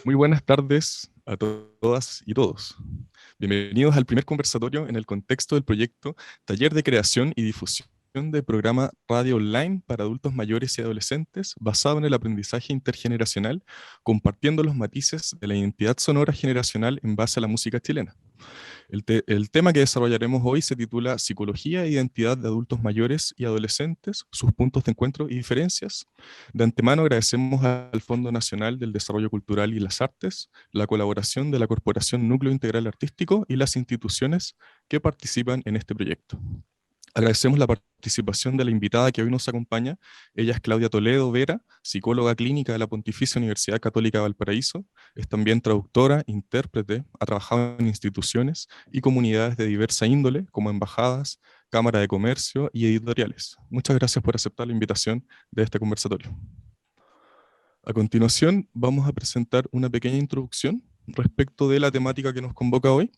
Muy buenas tardes a todas y todos. Bienvenidos al primer conversatorio en el contexto del proyecto Taller de Creación y Difusión del programa Radio Online para adultos mayores y adolescentes basado en el aprendizaje intergeneracional, compartiendo los matices de la identidad sonora generacional en base a la música chilena. El tema que desarrollaremos hoy se titula Psicología e Identidad de Adultos Mayores y Adolescentes, sus puntos de encuentro y diferencias. De antemano agradecemos al Fondo Nacional del Desarrollo Cultural y las Artes, la colaboración de la Corporación Núcleo Integral Artístico y las instituciones que participan en este proyecto. Agradecemos la participación de la invitada que hoy nos acompaña. Ella es Claudia Toledo Vera, psicóloga clínica de la Pontificia Universidad Católica de Valparaíso. Es también traductora, intérprete, ha trabajado en instituciones y comunidades de diversa índole, como embajadas, Cámara de Comercio y editoriales. Muchas gracias por aceptar la invitación de este conversatorio. A continuación, vamos a presentar una pequeña introducción respecto de la temática que nos convoca hoy.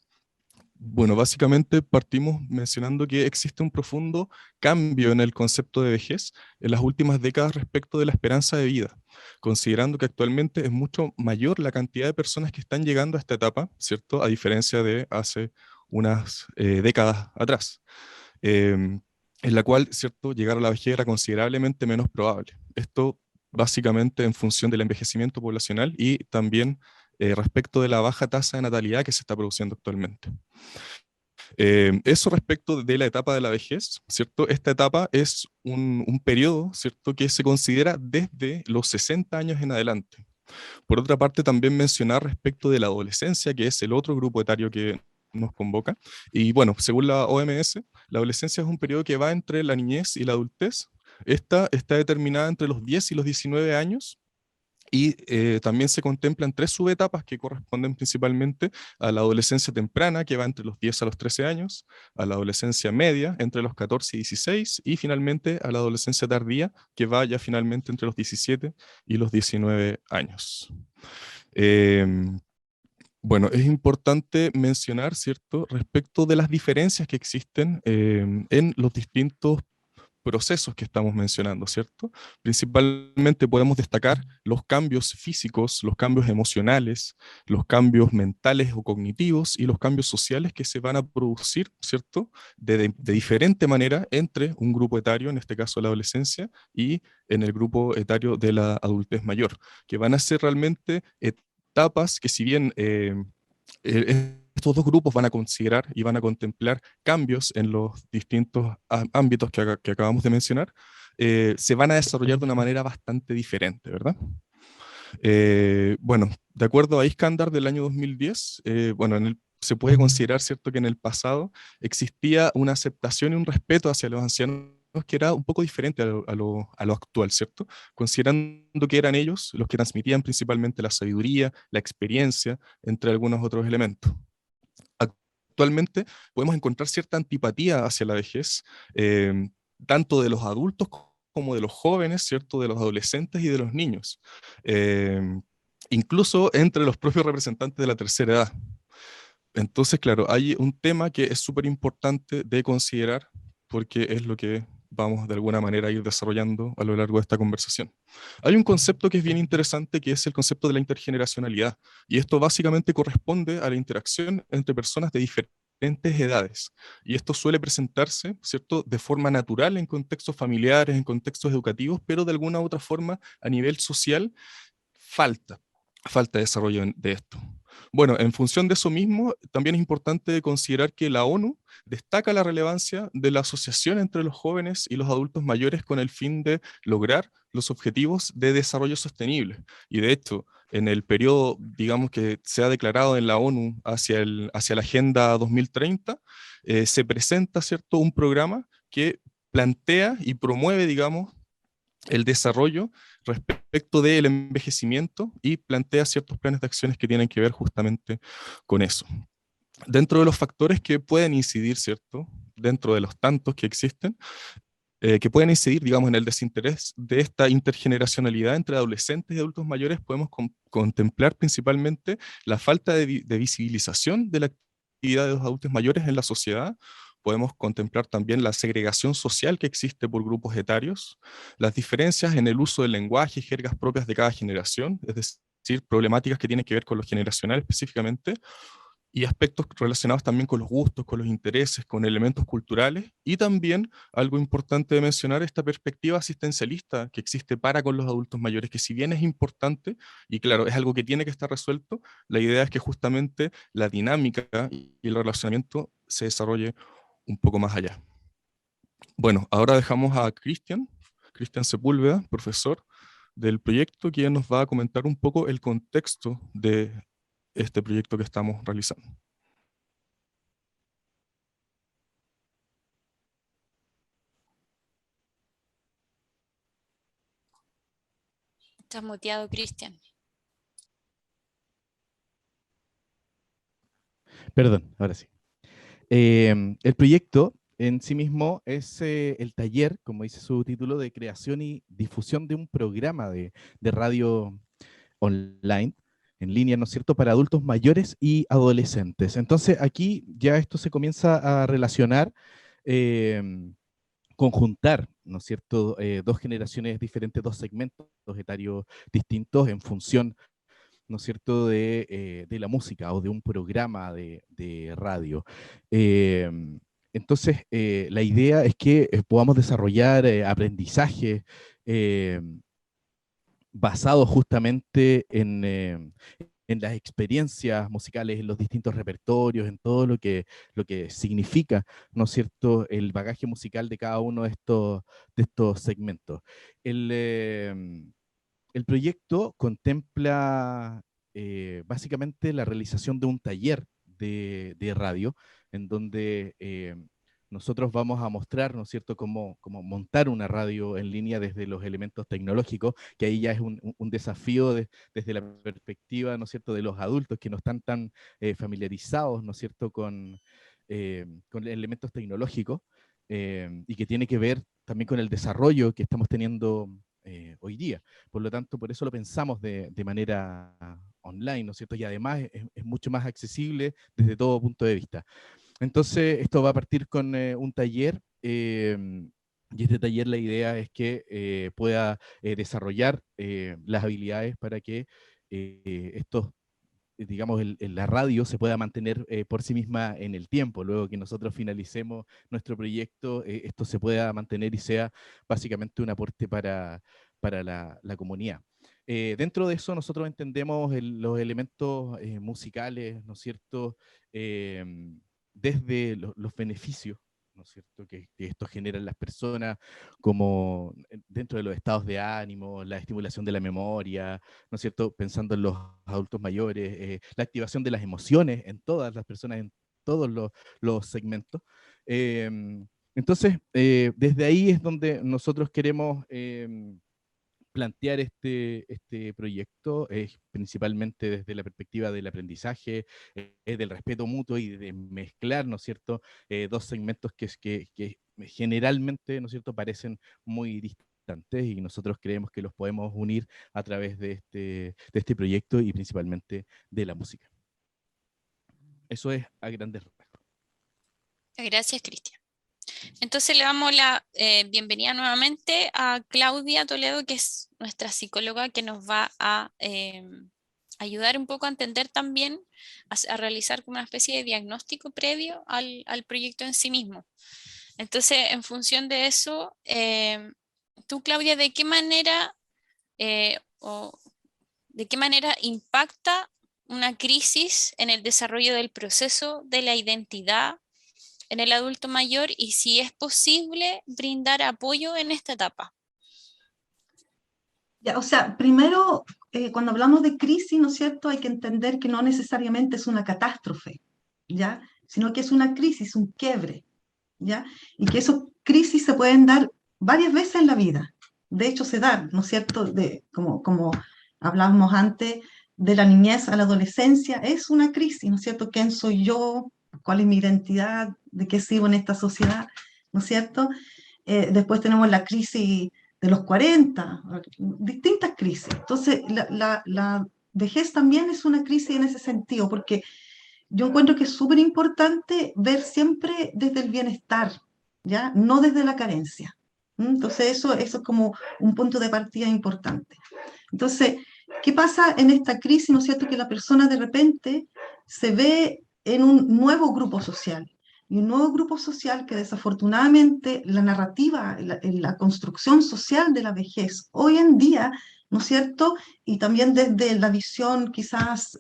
Bueno, básicamente partimos mencionando que existe un profundo cambio en el concepto de vejez en las últimas décadas respecto de la esperanza de vida, considerando que actualmente es mucho mayor la cantidad de personas que están llegando a esta etapa, ¿cierto? A diferencia de hace unas décadas atrás, en la cual, ¿cierto?, llegar a la vejez era considerablemente menos probable. Esto básicamente en función del envejecimiento poblacional y también respecto de la baja tasa de natalidad que se está produciendo actualmente. Eso respecto de la etapa de la vejez, ¿cierto? Esta etapa es un periodo, ¿cierto?, que se considera desde los 60 años en adelante. Por otra parte, también mencionar respecto de la adolescencia, que es el otro grupo etario que nos convoca. Y bueno, según la OMS, la adolescencia es un periodo que va entre la niñez y la adultez. Esta está determinada entre los 10 y los 19 años, y también se contemplan tres subetapas que corresponden principalmente a la adolescencia temprana, que va entre los 10 a los 13 años, a la adolescencia media, entre los 14 y 16, y finalmente a la adolescencia tardía, que va ya finalmente entre los 17 y los 19 años. Bueno, es importante mencionar, ¿cierto?, respecto de las diferencias que existen en los distintos procesos que estamos mencionando, ¿cierto? Principalmente podemos destacar los cambios físicos, los cambios emocionales, los cambios mentales o cognitivos y los cambios sociales que se van a producir, ¿cierto? De diferente manera entre un grupo etario, en este caso la adolescencia, y en el grupo etario de la adultez mayor, que van a ser realmente etapas que si bien estos dos grupos van a considerar y van a contemplar cambios en los distintos ámbitos que acabamos de mencionar, se van a desarrollar de una manera bastante diferente, ¿verdad? Bueno, de acuerdo a Iskandar del año 2010, bueno, se puede considerar, ¿cierto?, que en el pasado existía una aceptación y un respeto hacia los ancianos que era un poco diferente a lo actual, ¿cierto? Considerando que eran ellos los que transmitían principalmente la sabiduría, la experiencia, entre algunos otros elementos. Actualmente podemos encontrar cierta antipatía hacia la vejez, tanto de los adultos como de los jóvenes, ¿cierto?, de los adolescentes y de los niños, eh, incluso entre los propios representantes de la tercera edad. Entonces, claro, hay un tema que es súper importante de considerar porque es lo que vamos de alguna manera a ir desarrollando a lo largo de esta conversación. Hay un concepto que es bien interesante, que es el concepto de la intergeneracionalidad, y esto básicamente corresponde a la interacción entre personas de diferentes edades, y esto suele presentarse, ¿cierto?, de forma natural en contextos familiares, en contextos educativos, pero de alguna u otra forma a nivel social falta, falta desarrollo de esto. Bueno, en función de eso mismo, también es importante considerar que la ONU destaca la relevancia de la asociación entre los jóvenes y los adultos mayores con el fin de lograr los objetivos de desarrollo sostenible. Y de hecho, en el periodo, digamos, que se ha declarado en la ONU hacia la Agenda 2030, se presenta, ¿cierto?, un programa que plantea y promueve, digamos, el desarrollo respecto del envejecimiento y plantea ciertos planes de acciones que tienen que ver justamente con eso. Dentro de los factores que pueden incidir, ¿cierto?, dentro de los tantos que existen, que pueden incidir, digamos, en el desinterés de esta intergeneracionalidad entre adolescentes y adultos mayores, podemos contemplar principalmente la falta de visibilización de la actividad de los adultos mayores en la sociedad. Podemos contemplar también la segregación social que existe por grupos etarios, las diferencias en el uso del lenguaje y jergas propias de cada generación, es decir, problemáticas que tienen que ver con lo generacional específicamente, y aspectos relacionados también con los gustos, con los intereses, con elementos culturales, y también, algo importante de mencionar, esta perspectiva asistencialista que existe para con los adultos mayores, que si bien es importante, y claro, es algo que tiene que estar resuelto, la idea es que justamente la dinámica y el relacionamiento se desarrolle un poco más allá. Bueno, ahora dejamos a Cristian Sepúlveda, profesor del proyecto, quien nos va a comentar un poco el contexto de este proyecto que estamos realizando. Estás muteado, Cristian. Perdón, ahora sí. El proyecto en sí mismo es el taller, como dice su título, de creación y difusión de un programa de radio online, en línea, ¿no es cierto?, para adultos mayores y adolescentes. Entonces aquí ya esto se comienza a relacionar, conjuntar, ¿no es cierto?, dos generaciones diferentes, dos segmentos etarios distintos en función, ¿no es cierto?, de la música o de un programa de radio. Eh, entonces, la idea es que podamos desarrollar aprendizaje basado justamente en las experiencias musicales, en los distintos repertorios, en todo lo que significa, ¿no es cierto?, el bagaje musical de cada uno de estos segmentos. El, eh, el proyecto contempla básicamente la realización de un taller de radio, en donde nosotros vamos a mostrar, ¿no es cierto?, cómo montar una radio en línea desde los elementos tecnológicos, que ahí ya es un desafío desde la perspectiva, ¿no es cierto?, de los adultos que no están tan familiarizados, ¿no es cierto?, con elementos tecnológicos, y que tiene que ver también con el desarrollo que estamos teniendo hoy día. Por lo tanto, por eso lo pensamos de manera online, ¿no es cierto? Y además es mucho más accesible desde todo punto de vista. Entonces, esto va a partir con un taller, y este taller la idea es que pueda desarrollar las habilidades para que estos, digamos, la radio se pueda mantener por sí misma en el tiempo. Luego que nosotros finalicemos nuestro proyecto, esto se pueda mantener y sea básicamente un aporte para la comunidad. Dentro de eso nosotros entendemos los elementos musicales, ¿no es cierto?, desde los beneficios, ¿no es cierto?, que esto genera en las personas, como dentro de los estados de ánimo, la estimulación de la memoria, ¿no es cierto?, pensando en los adultos mayores, la activación de las emociones en todas las personas, en todos los segmentos. Entonces, desde ahí es donde nosotros queremos plantear este proyecto, es principalmente desde la perspectiva del aprendizaje, del respeto mutuo y de mezclar, ¿no es cierto?, dos segmentos que generalmente, ¿no es cierto?, parecen muy distantes, y nosotros creemos que los podemos unir a través de este proyecto y principalmente de la música. Eso es a grandes rasgos. Gracias, Cristian. Entonces le damos la bienvenida nuevamente a Claudia Toledo, que es nuestra psicóloga, que nos va a ayudar un poco a entender también, a realizar como una especie de diagnóstico previo al proyecto en sí mismo. Entonces, en función de eso, tú, Claudia, ¿de qué manera impacta una crisis en el desarrollo del proceso de la identidad en el adulto mayor, y si es posible brindar apoyo en esta etapa? Ya, o sea, primero, cuando hablamos de crisis, ¿no es cierto?, hay que entender que no necesariamente es una catástrofe, ¿ya?, sino que es una crisis, un quiebre, ¿ya?, y que esas crisis se pueden dar varias veces en la vida. De hecho, se dan, ¿no es cierto?, como hablábamos antes, de la niñez a la adolescencia, es una crisis, ¿no es cierto?, ¿quién soy yo?, ¿cuál es mi identidad?, ¿de qué sirvo en esta sociedad?, ¿no es cierto? Después tenemos la crisis de los 40, distintas crisis. Entonces, la vejez también es una crisis en ese sentido, porque yo encuentro que es súper importante ver siempre desde el bienestar, ¿ya?, no desde la carencia. Entonces, eso es como un punto de partida importante. Entonces, ¿qué pasa en esta crisis, ¿no es cierto? Que la persona de repente se ve en un nuevo grupo social. Y un nuevo grupo social que desafortunadamente la narrativa, la construcción social de la vejez hoy en día, ¿no es cierto? Y también desde la visión quizás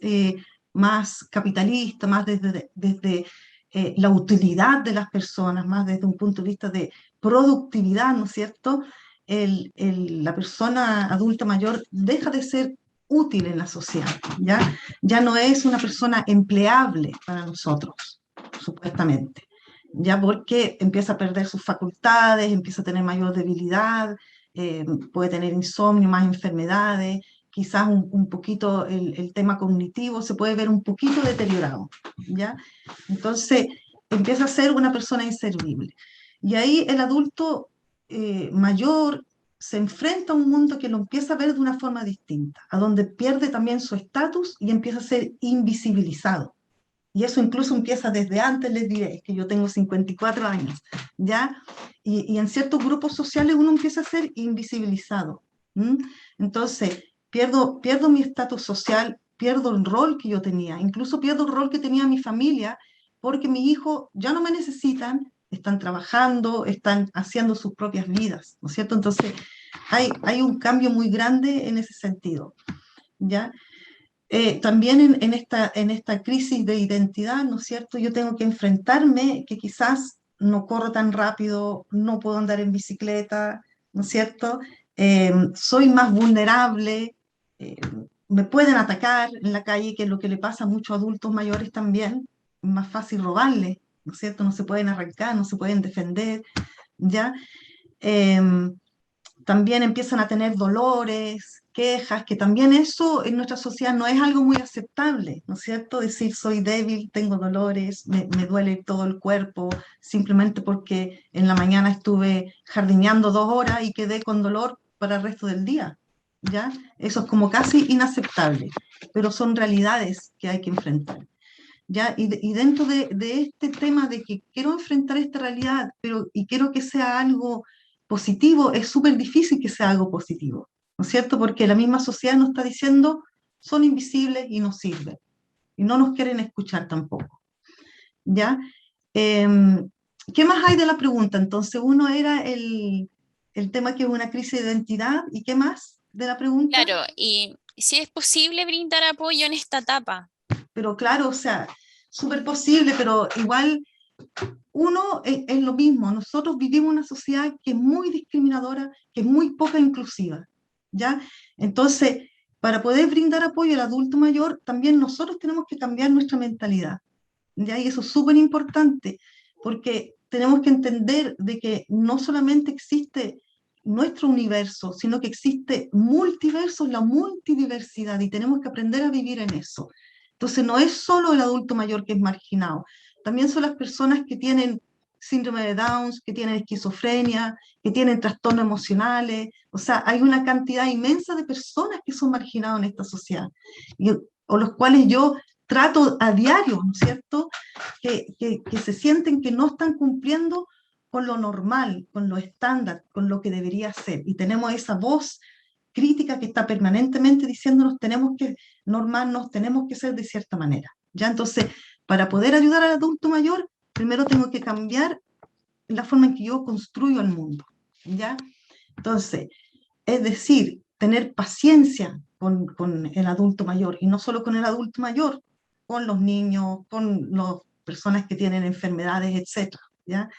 más capitalista, más desde la utilidad de las personas, más desde un punto de vista de productividad, ¿no es cierto? La persona adulta mayor deja de ser útil en la sociedad, ¿ya? Ya no es una persona empleable para nosotros, supuestamente, ya porque empieza a perder sus facultades, empieza a tener mayor debilidad, puede tener insomnio, más enfermedades, quizás un poquito el tema cognitivo se puede ver un poquito deteriorado, ¿ya? Entonces empieza a ser una persona inservible. Y ahí el adulto mayor se enfrenta a un mundo que lo empieza a ver de una forma distinta, a donde pierde también su estatus y empieza a ser invisibilizado. Y eso incluso empieza desde antes, les diré, que yo tengo 54 años, ¿ya? Y en ciertos grupos sociales uno empieza a ser invisibilizado. ¿Mm? Entonces, pierdo mi estatus social, pierdo el rol que yo tenía, incluso pierdo el rol que tenía mi familia, porque mis hijos ya no me necesitan, están trabajando, están haciendo sus propias vidas, ¿no es cierto? Entonces, hay un cambio muy grande en ese sentido, ¿ya? También en esta crisis de identidad, ¿no es cierto? Yo tengo que enfrentarme que quizás no corro tan rápido, no puedo andar en bicicleta, ¿no es cierto? Soy más vulnerable, eh, me pueden atacar en la calle, que es lo que le pasa a muchos adultos mayores también, es más fácil robarles, ¿no es cierto? No se pueden arrancar, no se pueden defender, ¿ya? También empiezan a tener dolores, quejas, que también eso en nuestra sociedad no es algo muy aceptable, ¿no es cierto? Decir soy débil, tengo dolores, me duele todo el cuerpo, simplemente porque en la mañana estuve jardineando 2 horas y quedé con dolor para el resto del día, ¿ya? Eso es como casi inaceptable, pero son realidades que hay que enfrentar. ¿Ya? Y dentro de este tema de que quiero enfrentar esta realidad, y quiero que sea algo positivo, es súper difícil que sea algo positivo, ¿no es cierto? Porque la misma sociedad nos está diciendo, son invisibles y no sirven, y no nos quieren escuchar tampoco, ¿ya? ¿Qué más hay de la pregunta? Entonces, uno era el tema que es una crisis de identidad, ¿y qué más de la pregunta? Claro, y si es posible brindar apoyo en esta etapa. Pero claro, o sea, súper posible, pero igual uno es lo mismo. Nosotros vivimos una sociedad que es muy discriminadora, que es muy poca inclusiva, ¿ya? Entonces, para poder brindar apoyo al adulto mayor, también nosotros tenemos que cambiar nuestra mentalidad, ¿ya? Y eso es súper importante, porque tenemos que entender de que no solamente existe nuestro universo, sino que existe multiversos, la multidiversidad, y tenemos que aprender a vivir en eso. Entonces, no es solo el adulto mayor que es marginado, también son las personas que tienen síndrome de Down, que tienen esquizofrenia, que tienen trastornos emocionales. O sea, hay una cantidad inmensa de personas que son marginadas en esta sociedad, o los cuales yo trato a diario, ¿no es cierto?, que se sienten que no están cumpliendo con lo normal, con lo estándar, con lo que debería ser. Y tenemos esa voz crítica que está permanentemente diciéndonos tenemos que normarnos, tenemos que ser de cierta manera. ¿Ya? Entonces, para poder ayudar al adulto mayor, primero tengo que cambiar la forma en que yo construyo el mundo. ¿Ya? Entonces, es decir, tener paciencia con el adulto mayor, y no solo con el adulto mayor, con los niños, con las personas que tienen enfermedades, etc. ¿Ya?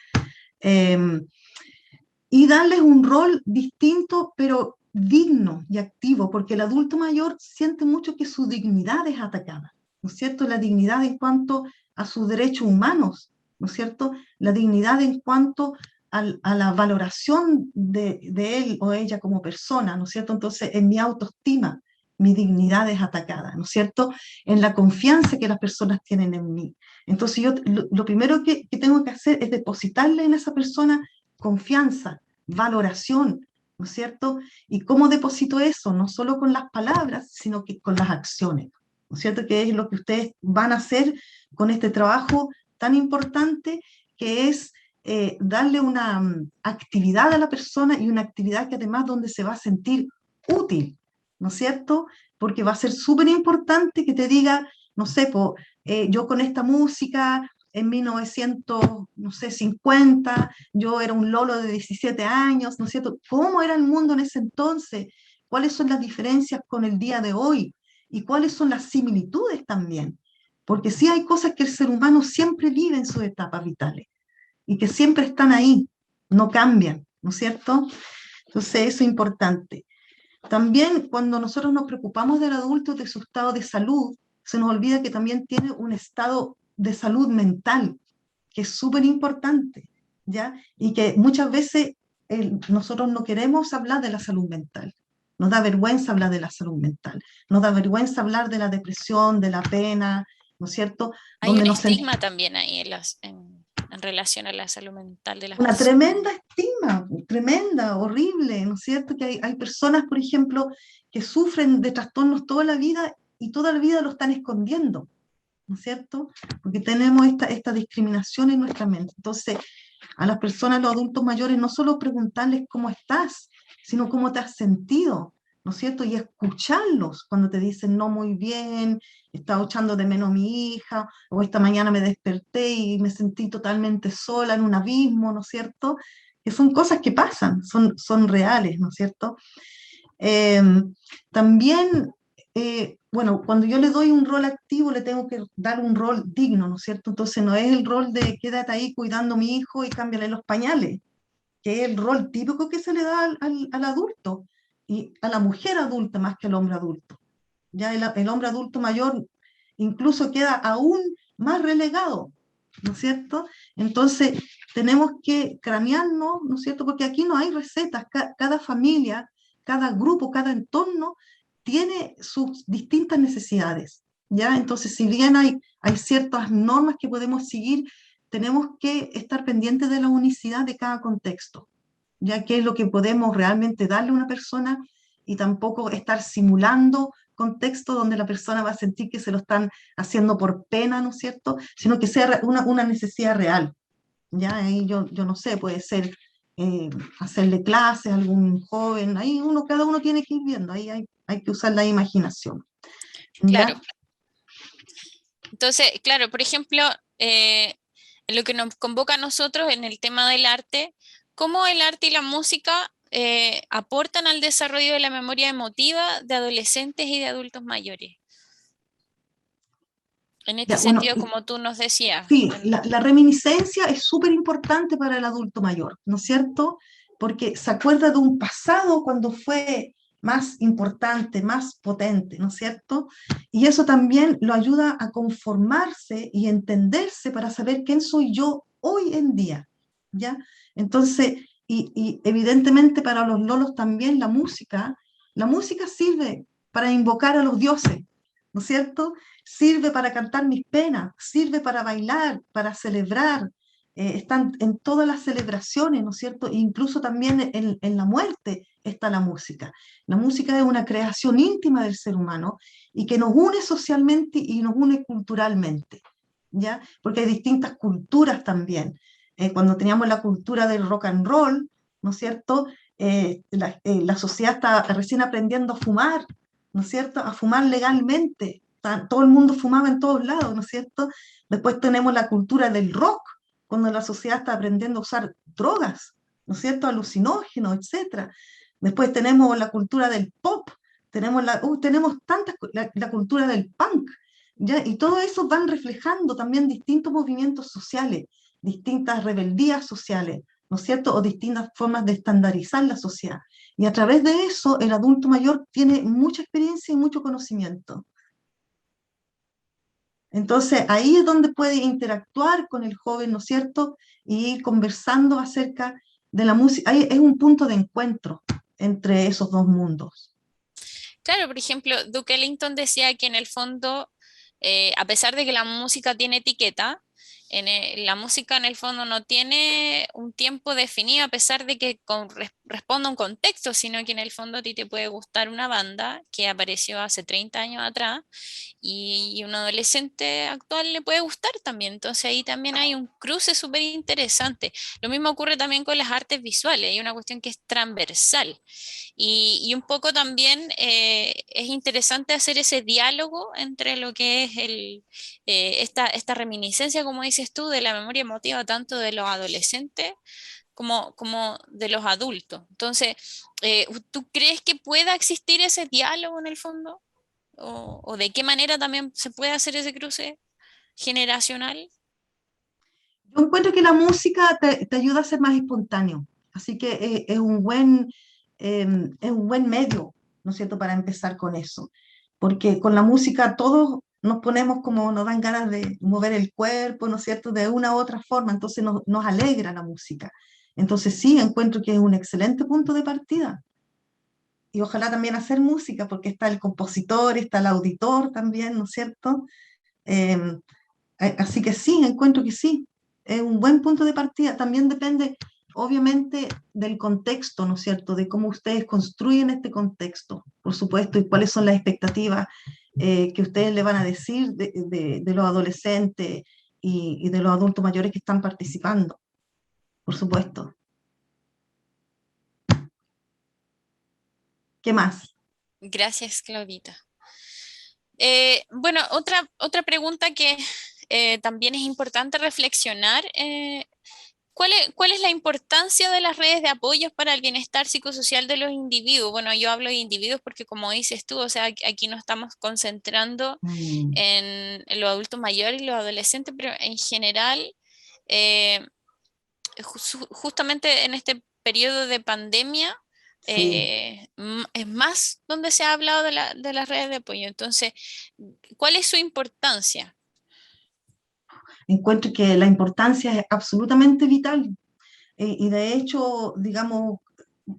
Y darles un rol distinto, pero digno y activo, porque el adulto mayor siente mucho que su dignidad es atacada, ¿no es cierto? La dignidad en cuanto a sus derechos humanos, ¿no es cierto? La dignidad en cuanto a la valoración de él o ella como persona, ¿no es cierto? Entonces, en mi autoestima, mi dignidad es atacada, ¿no es cierto? En la confianza que las personas tienen en mí. Entonces, yo lo primero que tengo que hacer es depositarle en esa persona confianza, valoración, ¿no es cierto? ¿Y cómo deposito eso? No solo con las palabras, sino que con las acciones, ¿no es cierto? Que es lo que ustedes van a hacer con este trabajo tan importante, que es darle una actividad a la persona, y una actividad que además donde se va a sentir útil, ¿no es cierto? porque va a ser súper importante que te diga, no sé, yo con esta música en 1950, yo era un lolo de 17 años, ¿no es cierto? ¿Cómo era el mundo en ese entonces? ¿Cuáles son las diferencias con el día de hoy? ¿Y cuáles son las similitudes también? Porque sí hay cosas que el ser humano siempre vive en sus etapas vitales y que siempre están ahí, no cambian, ¿no es cierto? Entonces eso es importante. También cuando nosotros nos preocupamos del adulto, de su estado de salud, se nos olvida que también tiene un estado de salud mental, que es súper importante, ¿ya? Y que muchas veces nosotros no queremos hablar de la salud mental. Nos da vergüenza hablar de la salud mental. Nos da vergüenza hablar de la depresión, de la pena, ¿no es cierto? Hay Donde un nos estigma también ahí en relación a la salud mental de las una personas. tremenda estima, tremenda, horrible, ¿no es cierto? Que hay personas, por ejemplo, que sufren de trastornos toda la vida y toda la vida lo están escondiendo, ¿no es cierto? Porque tenemos esta discriminación en nuestra mente. Entonces, a las personas, a los adultos mayores, no solo preguntarles cómo estás, sino cómo te has sentido, ¿no es cierto? Y escucharlos cuando te dicen no muy bien, estaba echando de menos a mi hija, o esta mañana me desperté y me sentí totalmente sola en un abismo, ¿no es cierto? Que son cosas que pasan, son reales, ¿no es cierto? Eh, También, bueno, cuando yo le doy un rol activo, le tengo que dar un rol digno, ¿no es cierto? Entonces no es el rol de quédate ahí cuidando a mi hijo y cámbiale los pañales, que es el rol típico que se le da al adulto y a la mujer adulta más que al hombre adulto. Ya el hombre adulto mayor incluso queda aún más relegado, ¿no es cierto? Entonces tenemos que cranearnos, ¿no es cierto? Porque aquí no hay recetas, cada familia, cada grupo, cada entorno tiene sus distintas necesidades, ¿ya? Entonces, si bien hay ciertas normas que podemos seguir, tenemos que estar pendientes de la unicidad de cada contexto, ya que es lo que podemos realmente darle a una persona y tampoco estar simulando contextos donde la persona va a sentir que se lo están haciendo por pena, ¿no es cierto? Sino que sea una necesidad real, ¿ya? Ahí yo no sé, puede ser hacerle clases a algún joven, ahí cada uno tiene que ir viendo, ahí hay que usar la imaginación, ¿ya? Claro. Entonces, claro, por ejemplo, en lo que nos convoca a nosotros en el tema del arte, cómo el arte y la música aportan al desarrollo de la memoria emotiva de adolescentes y de adultos mayores. En este Ya, bueno, sentido, como tú nos decías. sí, la reminiscencia es súper importante para el adulto mayor, ¿no es cierto? Porque se acuerda de un pasado cuando fue más importante, más potente, ¿no es cierto? Y eso también lo ayuda a conformarse y entenderse para saber quién soy yo hoy en día, ¿ya? Entonces, y evidentemente para los lolos también la música sirve para invocar a los dioses, ¿no es cierto? Sirve para cantar mis penas, sirve para bailar, para celebrar, están en todas las celebraciones, ¿no es cierto? E incluso también en la muerte está la música. La música es una creación íntima del ser humano y que nos une socialmente y nos une culturalmente, ¿ya? Porque hay distintas culturas también. Cuando teníamos la cultura del rock and roll, ¿no es cierto? La sociedad está recién aprendiendo a fumar, ¿no es cierto? A fumar legalmente. Todo el mundo fumaba en todos lados, ¿no es cierto? Después tenemos la cultura del rock, cuando la sociedad está aprendiendo a usar drogas, ¿no es cierto? Alucinógenos, etcétera. Después tenemos la cultura del pop, tenemos la cultura del punk, ¿ya? Y todo eso van reflejando también distintos movimientos sociales, distintas rebeldías sociales, ¿no es cierto? O distintas formas de estandarizar la sociedad. Y a través de eso, el adulto mayor tiene mucha experiencia y mucho conocimiento. Entonces, ahí es donde puede interactuar con el joven, ¿no es cierto? Y ir conversando acerca de la música. Ahí es un punto de encuentro entre esos dos mundos. Claro, por ejemplo, Duke Ellington decía que en el fondo, a pesar de que la música tiene etiqueta, la música en el fondo no tiene un tiempo definido a pesar de que responda a un contexto, sino que en el fondo a ti te puede gustar una banda que apareció hace 30 años atrás y un adolescente actual le puede gustar también. Entonces ahí también hay un cruce súper interesante. Lo mismo ocurre también con las artes visuales, hay una cuestión que es transversal. Y un poco también es interesante hacer ese diálogo entre lo que es esta reminiscencia, como dices tú, de la memoria emotiva, tanto de los adolescentes como de los adultos. Entonces, ¿tú crees que pueda existir ese diálogo en el fondo? ¿O de qué manera también se puede hacer ese cruce generacional? Yo encuentro que la música te ayuda a ser más espontáneo, así que es un buen medio, ¿no es cierto?, para empezar con eso, porque con la música todos nos ponemos como nos dan ganas de mover el cuerpo, ¿no es cierto?, de una u otra forma, entonces nos alegra la música. Entonces sí, encuentro que es un excelente punto de partida. Y ojalá también hacer música, porque está el compositor, está el auditor también, ¿no es cierto? Em, Así que sí, encuentro que sí, es un buen punto de partida. También depende, obviamente, del contexto, ¿no es cierto? De cómo ustedes construyen este contexto, por supuesto, y cuáles son las expectativas que ustedes le van a decir de los adolescentes y de los adultos mayores que están participando, por supuesto. ¿Qué más? Gracias, Claudita. Bueno, otra pregunta que también es importante reflexionar. ¿Cuál es la importancia de las redes de apoyo para el bienestar psicosocial de los individuos? Bueno, yo hablo de individuos porque como dices tú, o sea, aquí nos estamos concentrando Mm, en los adultos mayores y los adolescentes, pero en general, eh, justamente en este periodo de pandemia, sí. es más donde se ha hablado de las redes de apoyo. Entonces, ¿cuál es su importancia? Encuentro que la importancia es absolutamente vital. Y de hecho, digamos,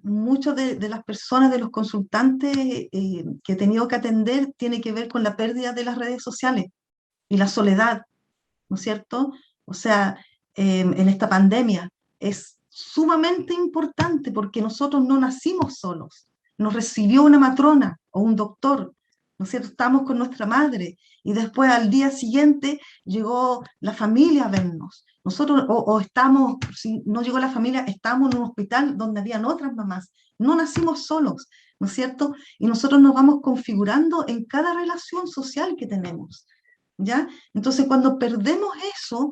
muchas de las personas, de los consultantes que he tenido que atender, tiene que ver con la pérdida de las redes sociales y la soledad, ¿no es cierto? O sea, en esta pandemia es sumamente importante porque nosotros no nacimos solos, nos recibió una matrona o un doctor, ¿no es cierto? Estamos con nuestra madre y después al día siguiente llegó la familia a vernos. Nosotros o estamos, si no llegó la familia, estamos en un hospital donde habían otras mamás. No nacimos solos, ¿no es cierto? Y nosotros nos vamos configurando en cada relación social que tenemos, ¿ya? Entonces, cuando perdemos eso,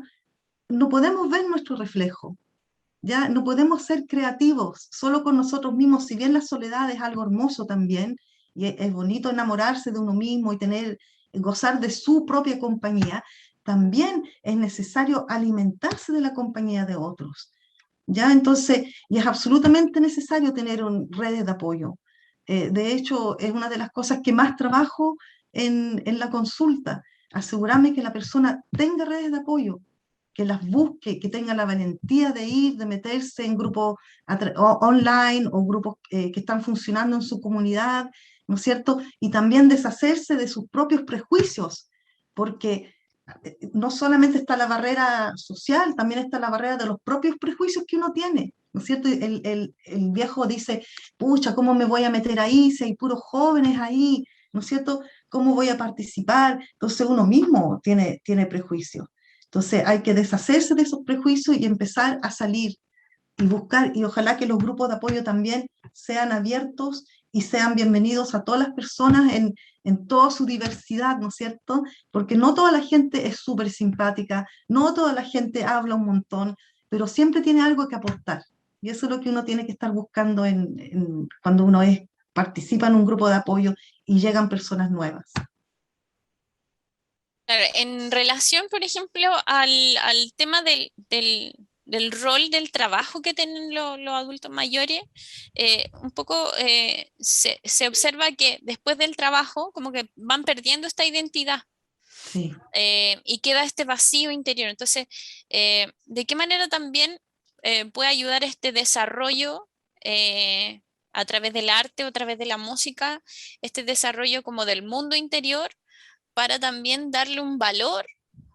no podemos ver nuestro reflejo, ¿ya? No podemos ser creativos solo con nosotros mismos, si bien la soledad es algo hermoso también, y es bonito enamorarse de uno mismo y gozar de su propia compañía, también es necesario alimentarse de la compañía de otros, ¿ya? Entonces, y es absolutamente necesario tener redes de apoyo. De hecho, es una de las cosas que más trabajo en la consulta, asegurarme que la persona tenga redes de apoyo, que las busque, que tenga la valentía de ir, de meterse en grupos online o grupos que están funcionando en su comunidad, ¿no es cierto? Y también deshacerse de sus propios prejuicios, porque no solamente está la barrera social, también está la barrera de los propios prejuicios que uno tiene, ¿no es cierto? El viejo dice, pucha, ¿cómo me voy a meter ahí si hay puros jóvenes ahí? ¿No es cierto? ¿Cómo voy a participar? Entonces uno mismo tiene prejuicios. Entonces hay que deshacerse de esos prejuicios y empezar a salir y buscar, y ojalá que los grupos de apoyo también sean abiertos y sean bienvenidos a todas las personas en toda su diversidad, ¿no es cierto? Porque no toda la gente es súper simpática, no toda la gente habla un montón, pero siempre tiene algo que aportar. Y eso es lo que uno tiene que estar buscando cuando uno participa en un grupo de apoyo y llegan personas nuevas. Claro, en relación, por ejemplo, al tema del rol del trabajo que tienen los adultos mayores, un poco se observa que después del trabajo como que van perdiendo esta identidad Sí. y queda este vacío interior. Entonces, ¿de qué manera también puede ayudar este desarrollo a través del arte o a través de la música, este desarrollo como del mundo interior, para también darle un valor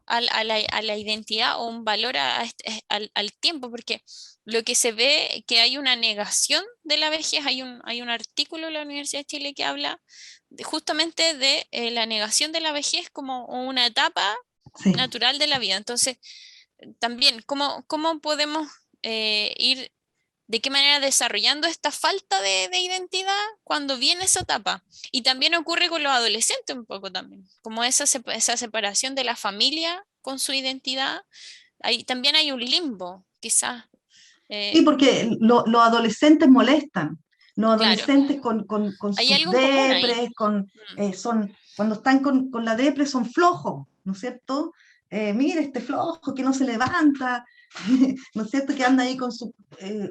a la identidad o un valor al tiempo? Porque lo que se ve que hay una negación de la vejez, hay un artículo en la Universidad de Chile que habla justamente de la negación de la vejez como una etapa Sí. natural de la vida. Entonces, también, ¿cómo podemos ir de qué manera desarrollando esta falta de identidad cuando viene esa etapa. Y también ocurre con los adolescentes un poco también, como esa separación de la familia con su identidad. Ahí también hay un limbo, quizás. Sí, porque los adolescentes molestan. Los Claro, adolescentes con hay sus algo en común ahí. depres, cuando están con la depre son flojos, ¿no es cierto? Mira este flojo que no se levanta, ¿no es cierto? Que anda ahí con su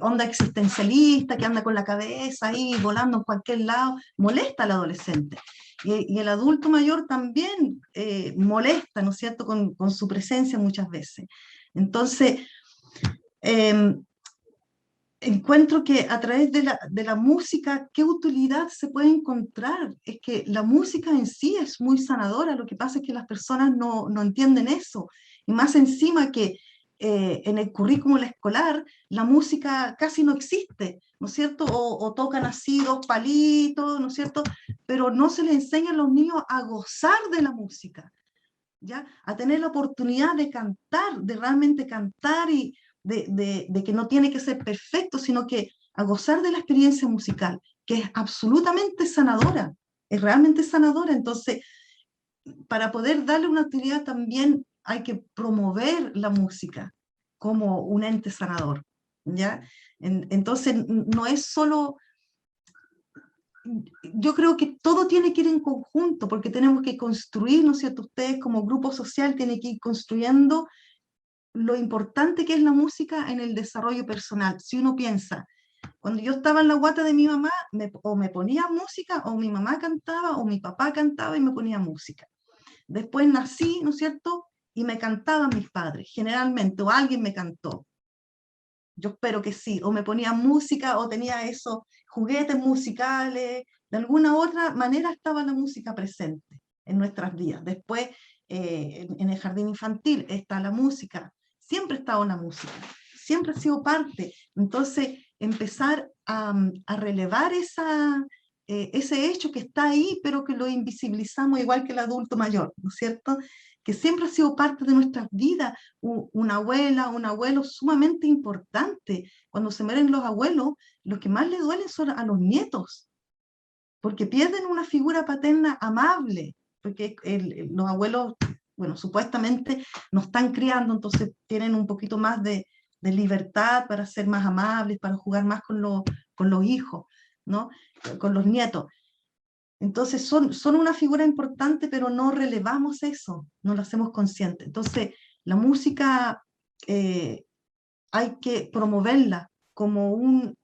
onda existencialista, que anda con la cabeza ahí volando en cualquier lado, molesta al adolescente. Y el adulto mayor también molesta, ¿no es cierto?, con su presencia muchas veces. Entonces, encuentro que a través de la música, ¿qué utilidad se puede encontrar? Es que la música en sí es muy sanadora, lo que pasa es que las personas no entienden eso. Y más encima que en el currículum escolar la música casi no existe, ¿no es cierto? O tocan así dos palitos, ¿no es cierto? Pero no se les enseña a los niños a gozar de la música, ¿ya? A tener la oportunidad de cantar, de realmente cantar y de que no tiene que ser perfecto, sino que a gozar de la experiencia musical, que es absolutamente sanadora, es realmente sanadora. Entonces, para poder darle una utilidad también hay que promover la música como un ente sanador, ¿ya? Entonces, no es solo... Yo creo que todo tiene que ir en conjunto, porque tenemos que construir, ¿no es cierto? Ustedes como grupo social tienen que ir construyendo lo importante que es la música en el desarrollo personal. Si uno piensa, cuando yo estaba en la guata de mi mamá, o me ponía música, o mi mamá cantaba, o mi papá cantaba y me ponía música. Después nací, ¿no es cierto? Y me cantaban mis padres, generalmente, o alguien me cantó. Yo espero que sí, o me ponía música, o tenía esos juguetes musicales, de alguna otra manera estaba la música presente en nuestras vidas. Después, en el jardín infantil está la música, siempre ha estado la música, siempre ha sido parte. Entonces, empezar a relevar ese hecho que está ahí, pero que lo invisibilizamos igual que el adulto mayor, ¿no es cierto? Que siempre ha sido parte de nuestras vidas, una abuela, un abuelo sumamente importante. Cuando se mueren los abuelos, los que más les duelen son a los nietos, porque pierden una figura paterna amable, porque los abuelos, bueno, supuestamente nos están criando, entonces tienen un poquito más de libertad para ser más amables, para jugar más con los hijos, ¿no? Con los nietos. Entonces son una figura importante, pero no relevamos eso, no lo hacemos consciente. Entonces, la música hay que promoverla como un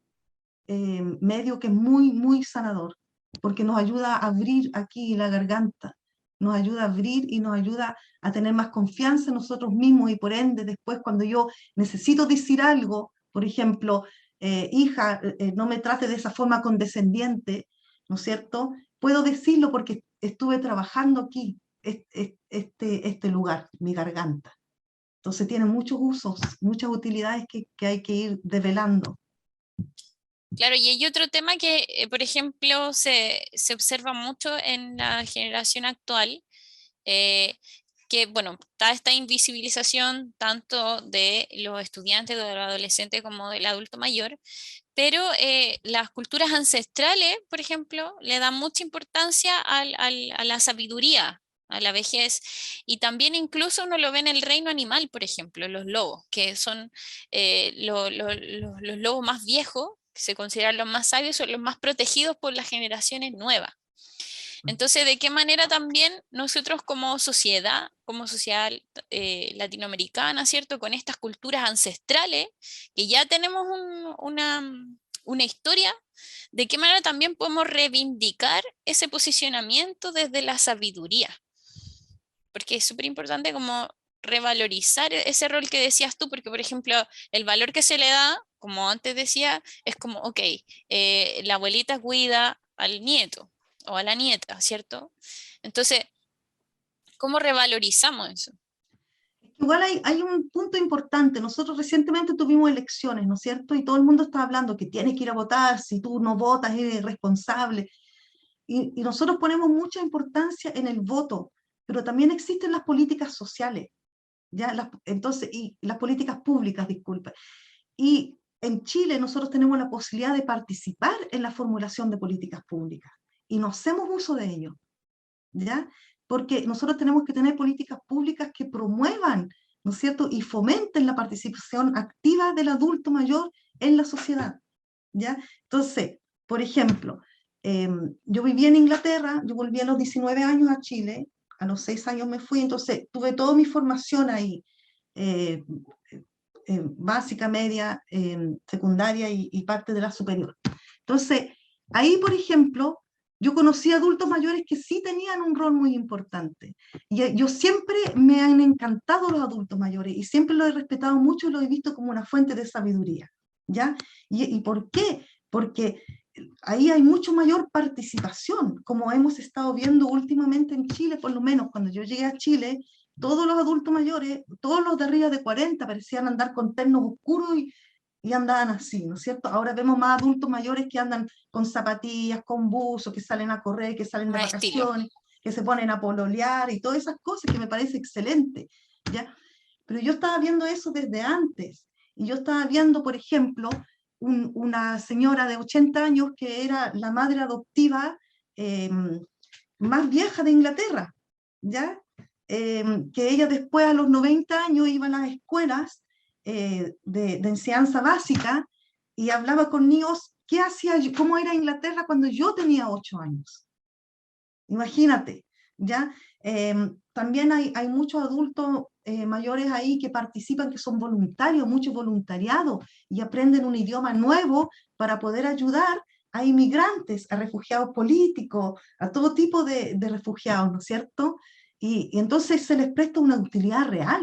medio que es muy, muy sanador, porque nos ayuda a abrir aquí la garganta, nos ayuda a abrir y nos ayuda a tener más confianza en nosotros mismos, y por ende después cuando yo necesito decir algo, por ejemplo, hija, no me trate de esa forma condescendiente, ¿no es cierto? Puedo decirlo porque estuve trabajando aquí, este lugar, mi garganta. Entonces tiene muchos usos, muchas utilidades que hay que ir develando. Claro, y hay otro tema que, por ejemplo, se observa mucho en la generación actual, que, bueno, está esta invisibilización tanto de los estudiantes, de los adolescentes como del adulto mayor, pero las culturas ancestrales, por ejemplo, le dan mucha importancia a la sabiduría, a la vejez, y también incluso uno lo ve en el reino animal, por ejemplo, los lobos, que son los lobos más viejos, que se consideran los más sabios, son los más protegidos por las generaciones nuevas. Entonces, ¿de qué manera también nosotros como sociedad latinoamericana, ¿cierto? Con estas culturas ancestrales, que ya tenemos una historia, ¿de qué manera también podemos reivindicar ese posicionamiento desde la sabiduría? Porque es súper importante como revalorizar ese rol que decías tú, porque por ejemplo, el valor que se le da, como antes decía, es como, ok, la abuelita cuida al nieto o a la nieta, ¿cierto? Entonces, ¿cómo revalorizamos eso? Igual hay un punto importante. Nosotros recientemente tuvimos elecciones, ¿no es cierto? Y todo el mundo está hablando que tienes que ir a votar, si tú no votas eres irresponsable. Y nosotros ponemos mucha importancia en el voto, pero también existen las políticas sociales, ¿ya? Entonces, y las políticas públicas, disculpa. Y en Chile nosotros tenemos la posibilidad de participar en la formulación de políticas públicas y no hacemos uso de ello, ¿ya? Porque nosotros tenemos que tener políticas públicas que promuevan, ¿no es cierto?, y fomenten la participación activa del adulto mayor en la sociedad, ¿ya? Entonces, por ejemplo, yo viví en Inglaterra, yo volví a los 19 años a Chile, a los 6 años me fui, entonces tuve toda mi formación ahí, básica, media, secundaria y parte de la superior. Entonces, ahí, por ejemplo, yo conocí adultos mayores que sí tenían un rol muy importante. Y yo siempre me han encantado los adultos mayores y siempre los he respetado mucho y los he visto como una fuente de sabiduría, ¿ya? ¿Y por qué? Porque ahí hay mucho mayor participación, como hemos estado viendo últimamente en Chile, por lo menos cuando yo llegué a Chile, todos los adultos mayores, todos los de arriba de 40 parecían andar con ternos oscuros y andaban así, ¿no es cierto? Ahora vemos más adultos mayores que andan con zapatillas, con buzos, que salen a correr, que salen de Más estilo. vacaciones, que se ponen a pololear y todas esas cosas que me parece excelente, ¿ya? Pero yo estaba viendo eso desde antes, y yo estaba viendo, por ejemplo, una señora de 80 años que era la madre adoptiva más vieja de Inglaterra, ¿ya? Que ella después a los 90 años iba a las escuelas de enseñanza básica y hablaba con niños, ¿qué hacía yo? ¿Cómo era Inglaterra cuando yo tenía 8 años? Imagínate, ¿ya? También hay muchos adultos mayores ahí que participan, que son voluntarios, mucho voluntariado, y aprenden un idioma nuevo para poder ayudar a inmigrantes, a refugiados políticos, a todo tipo de refugiados, ¿no es cierto? Y entonces se les presta una utilidad real,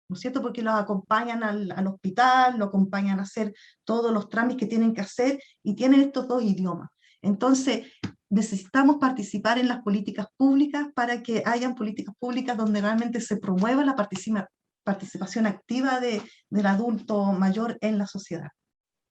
¿no es cierto? Porque los acompañan al hospital, lo acompañan a hacer todos los trámites que tienen que hacer y tienen estos dos idiomas. Entonces, necesitamos participar en las políticas públicas para que hayan políticas públicas donde realmente se promueva la participación activa del adulto mayor en la sociedad.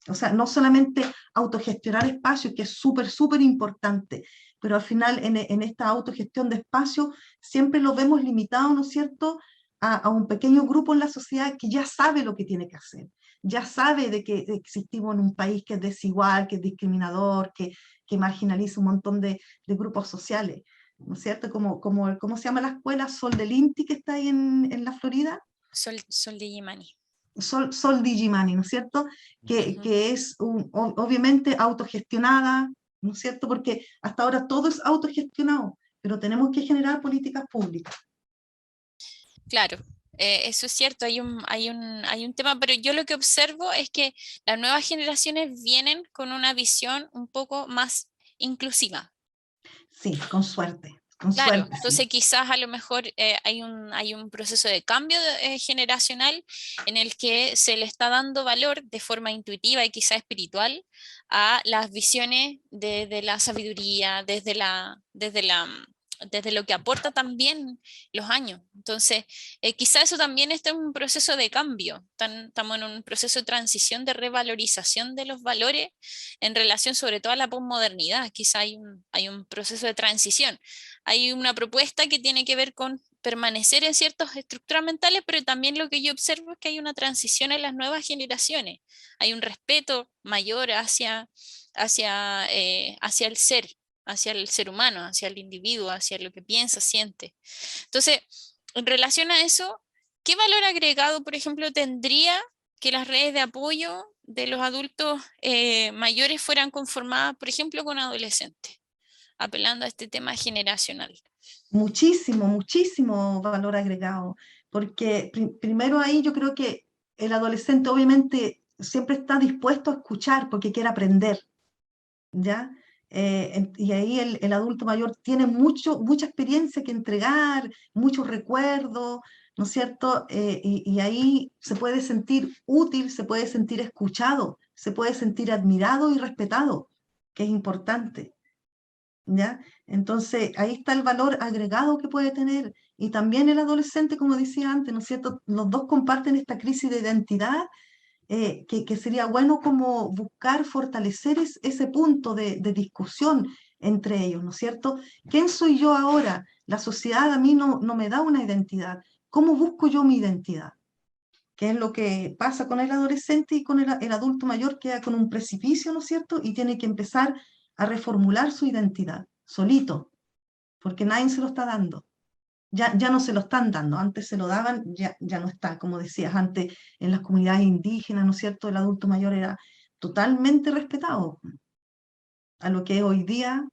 O sea, no solamente autogestionar espacios, que es súper, súper importante, pero al final en esta autogestión de espacios siempre lo vemos limitado, ¿no es cierto?, a un pequeño grupo en la sociedad que ya sabe lo que tiene que hacer, ya sabe de que existimos en un país que es desigual, que es discriminador, que marginaliza un montón de grupos sociales, ¿no es cierto? ¿Cómo se llama la escuela? Sol del Inti, que está ahí en la Florida. Sol Digimani. Sol Digimani, ¿no es cierto? Que es obviamente autogestionada, ¿no es cierto? Porque hasta ahora todo es autogestionado, pero tenemos que generar políticas públicas. Claro, eso es cierto, hay un tema, pero yo lo que observo es que las nuevas generaciones vienen con una visión un poco más inclusiva. Sí, con suerte. Claro, Suerte, entonces sí. quizás a lo mejor hay un proceso de cambio generacional en el que se le está dando valor de forma intuitiva y quizás espiritual a las visiones de la sabiduría, desde lo que aporta también los años. Entonces, quizás eso también está en un proceso de cambio, estamos en un proceso de transición, de revalorización de los valores en relación sobre todo a la posmodernidad, quizás hay un proceso de transición. Hay una propuesta que tiene que ver con permanecer en ciertas estructuras mentales, pero también lo que yo observo es que hay una transición en las nuevas generaciones. Hay un respeto mayor hacia el ser humano, hacia el individuo, hacia lo que piensa, siente. Entonces, en relación a eso, ¿qué valor agregado, por ejemplo, tendría que las redes de apoyo de los adultos mayores fueran conformadas, por ejemplo, con adolescentes? Apelando a este tema generacional. Muchísimo, muchísimo valor agregado, porque primero ahí yo creo que el adolescente obviamente siempre está dispuesto a escuchar porque quiere aprender, ¿ya? Y ahí el adulto mayor tiene mucha experiencia que entregar, muchos recuerdos, ¿no es cierto? Y ahí se puede sentir útil, se puede sentir escuchado, se puede sentir admirado y respetado, que es importante. ¿Ya? Entonces, ahí está el valor agregado que puede tener. Y también el adolescente, como decía antes, ¿no es cierto? Los dos comparten esta crisis de identidad, que sería bueno como buscar fortalecer ese punto de discusión entre ellos, ¿no es cierto? ¿Quién soy yo ahora? La sociedad a mí no me da una identidad. ¿Cómo busco yo mi identidad? que es lo que pasa con el adolescente y con el adulto mayor, queda con un precipicio, ¿no es cierto? Y tiene que empezar a reformular su identidad, solito, porque nadie se lo está dando. Ya no se lo están dando, antes se lo daban, ya no está, como decías, antes en las comunidades indígenas, ¿no es cierto? El adulto mayor era totalmente respetado, a lo que es hoy día.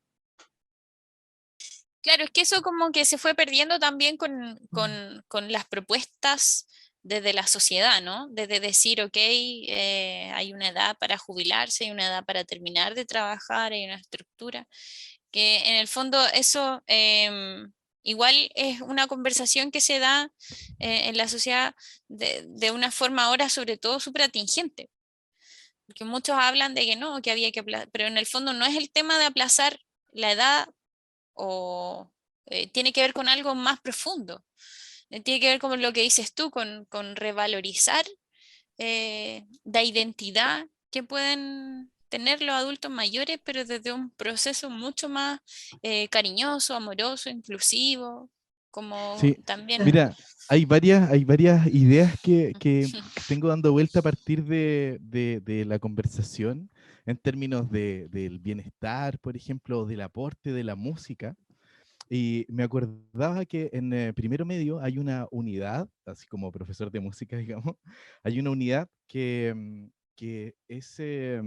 Claro, es que eso como que se fue perdiendo también con las propuestas desde la sociedad, ¿no? Desde decir, ok, hay una edad para jubilarse, hay una edad para terminar de trabajar, hay una estructura, que en el fondo eso igual es una conversación que se da en la sociedad de una forma ahora sobre todo súper atingente. Porque muchos hablan de que no, que había que aplazar, pero en el fondo no es el tema de aplazar la edad o tiene que ver con algo más profundo. Tiene que ver con lo que dices tú, con revalorizar la identidad que pueden tener los adultos mayores, pero desde un proceso mucho más cariñoso, amoroso, inclusivo, como Sí, también... mira, hay varias ideas que tengo dando vuelta a partir de la conversación en términos del bienestar, por ejemplo, o del aporte de la música. Y me acordaba que en primero medio hay una unidad, así como profesor de música, digamos, hay una unidad que es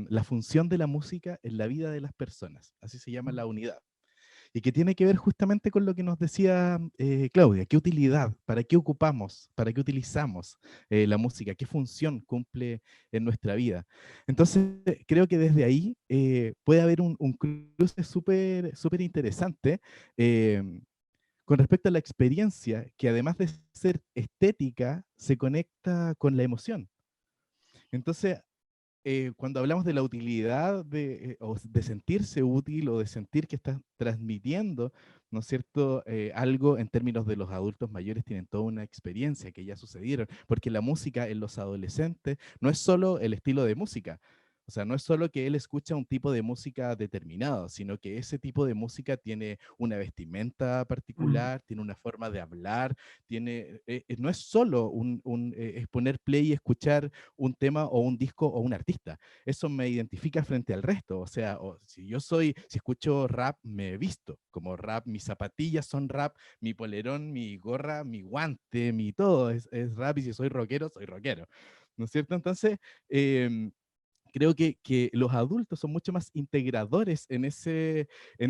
la función de la música en la vida de las personas, así se llama la unidad. Y que tiene que ver justamente con lo que nos decía Claudia, qué utilidad, para qué ocupamos, para qué utilizamos la música, qué función cumple en nuestra vida. Entonces, creo que desde ahí puede haber un cruce súper interesante con respecto a la experiencia, que además de ser estética, se conecta con la emoción. Entonces, cuando hablamos de la utilidad o de sentirse útil o de sentir que estás transmitiendo, ¿no es cierto?, algo en términos de los adultos mayores, tienen toda una experiencia que ya sucedieron, porque la música en los adolescentes no es solo el estilo de música. O sea, no es solo que él escucha un tipo de música determinado, sino que ese tipo de música tiene una vestimenta particular, tiene una forma de hablar, no es solo es poner play y escuchar un tema o un disco o un artista. Eso me identifica frente al resto. O sea, si escucho rap, me visto como rap, mis zapatillas son rap, mi polerón, mi gorra, mi guante, mi todo es rap, y si soy rockero, soy rockero. ¿No es cierto? Entonces, creo que los adultos son mucho más integradores en ese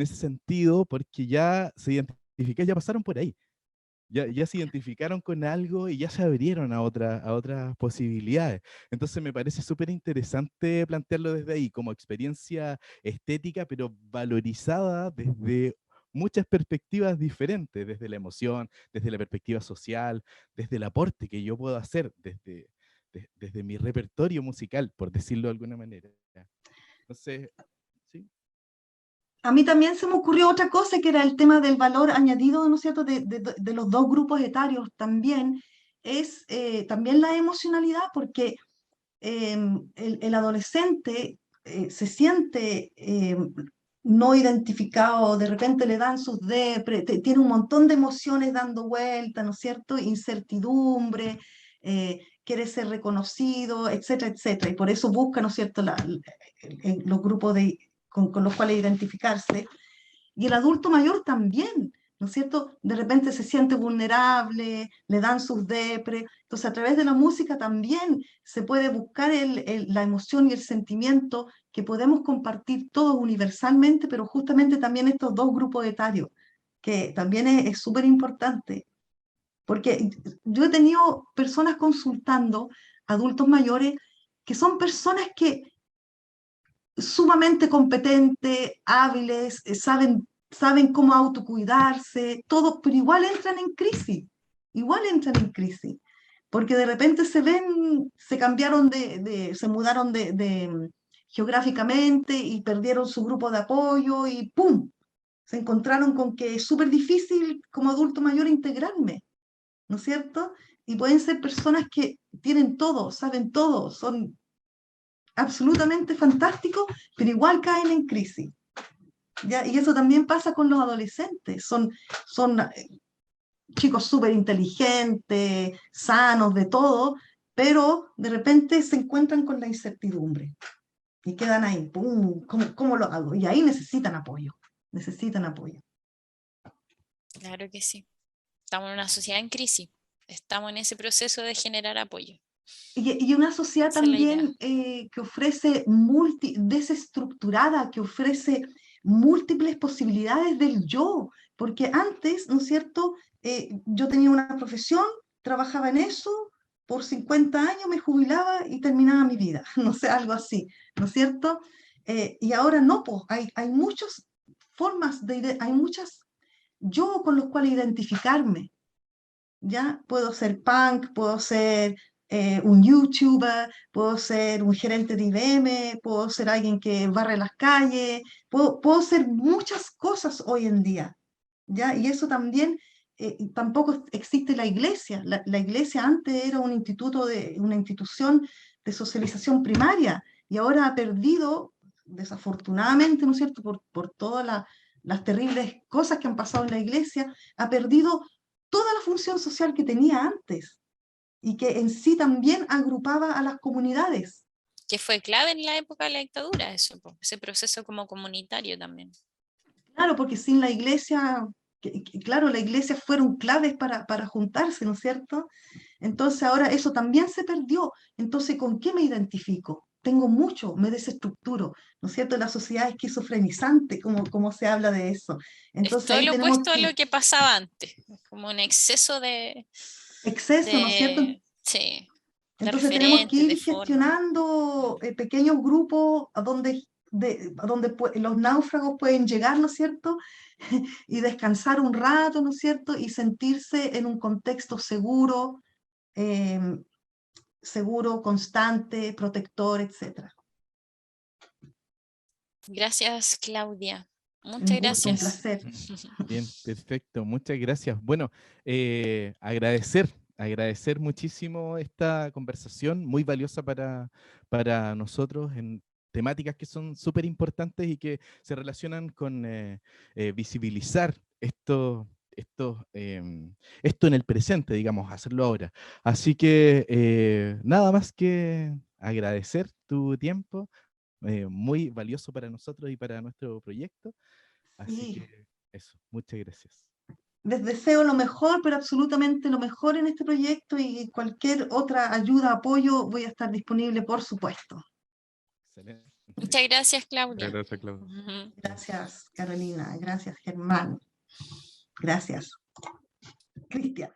sentido, porque ya se identifican, ya pasaron por ahí. Ya se identificaron con algo y ya se abrieron a otras posibilidades. Entonces me parece súper interesante plantearlo desde ahí, como experiencia estética, pero valorizada desde muchas perspectivas diferentes, desde la emoción, desde la perspectiva social, desde el aporte que yo puedo hacer desde mi repertorio musical, por decirlo de alguna manera. Entonces, sí. A mí también se me ocurrió otra cosa, que era el tema del valor añadido, ¿no es cierto?, de los dos grupos etarios también, es también la emocionalidad, porque el adolescente se siente no identificado, de repente le dan sus depre, tiene un montón de emociones dando vuelta, ¿no es cierto?, incertidumbre, quiere ser reconocido, etcétera, etcétera, y por eso busca, ¿no es cierto?, los grupos con los cuales identificarse. Y el adulto mayor también, ¿no es cierto? De repente se siente vulnerable, le dan sus depres. Entonces, a través de la música también se puede buscar la emoción y el sentimiento que podemos compartir todos universalmente, pero justamente también estos dos grupos etarios, que también es súper importante. Porque yo he tenido personas consultando, adultos mayores, que son personas que sumamente competentes, hábiles, saben cómo autocuidarse, todo, pero igual entran en crisis, porque de repente se cambiaron se mudaron geográficamente y perdieron su grupo de apoyo y ¡pum! Se encontraron con que es súper difícil como adulto mayor integrarme, ¿no es cierto? Y pueden ser personas que tienen todo, saben todo, son absolutamente fantásticos, pero igual caen en crisis. ¿Ya? Y eso también pasa con los adolescentes. Son chicos súper inteligentes, sanos, de todo, pero de repente se encuentran con la incertidumbre y quedan ahí, ¡pum! ¿Cómo lo hago? Y ahí necesitan apoyo, necesitan apoyo. Claro que sí. Estamos en una sociedad en crisis. Estamos en ese proceso de generar apoyo. Y una sociedad Esa es la idea. también que ofrece desestructurada, que ofrece múltiples posibilidades del yo, porque antes, ¿no es cierto? Yo tenía una profesión, trabajaba en eso, por 50 años me jubilaba y terminaba mi vida, no sé, algo así, ¿no es cierto? Y ahora no, pues, hay muchas formas, hay muchas yo con los cuales identificarme. ¿Ya? Puedo ser punk, puedo ser un YouTuber, puedo ser un gerente de IBM, puedo ser alguien que barre las calles, puedo ser muchas cosas hoy en día, ¿ya? Y eso también, tampoco existe la iglesia. La iglesia antes era un instituto una institución de socialización primaria y ahora ha perdido, desafortunadamente, ¿no es cierto?, por todas las terribles cosas que han pasado en la iglesia, ha perdido toda la función social que tenía antes y que en sí también agrupaba a las comunidades. Que fue clave en la época de la dictadura, eso, ese proceso como comunitario también. Claro, porque sin la iglesia, claro, la iglesia fueron claves para juntarse, ¿no es cierto? Entonces ahora eso también se perdió. Entonces, ¿con qué me identifico? Tengo mucho, me desestructuro, ¿no es cierto? La sociedad esquizofrenizante, como se habla de eso. Es Entonces todo ahí lo tenemos opuesto a lo que pasaba antes, como un exceso exceso, ¿no es cierto? sí, de Entonces tenemos que referentes, de ir forma. gestionando pequeños grupos a donde los náufragos pueden llegar, ¿no es cierto? Y descansar un rato, ¿no es cierto? Y sentirse en un contexto seguro, eh, seguro, constante, protector, etc. Gracias, Claudia. Un Muchas gusto, un gracias. placer. Bien, perfecto, muchas gracias. Bueno, agradecer muchísimo esta conversación, muy valiosa para nosotros en temáticas que son súper importantes y que se relacionan con visibilizar esto en el presente, digamos, hacerlo ahora. Así que nada más que agradecer tu tiempo, muy valioso para nosotros y para nuestro proyecto. Así Sí, que eso, muchas gracias. les deseo lo mejor, pero absolutamente lo mejor en este proyecto y cualquier otra ayuda, apoyo, voy a estar disponible, por supuesto. Excelente. Muchas gracias, Claudia. Gracias, Claudia. Ujú. Gracias, Carolina. Gracias, Germán. Gracias, Cristian.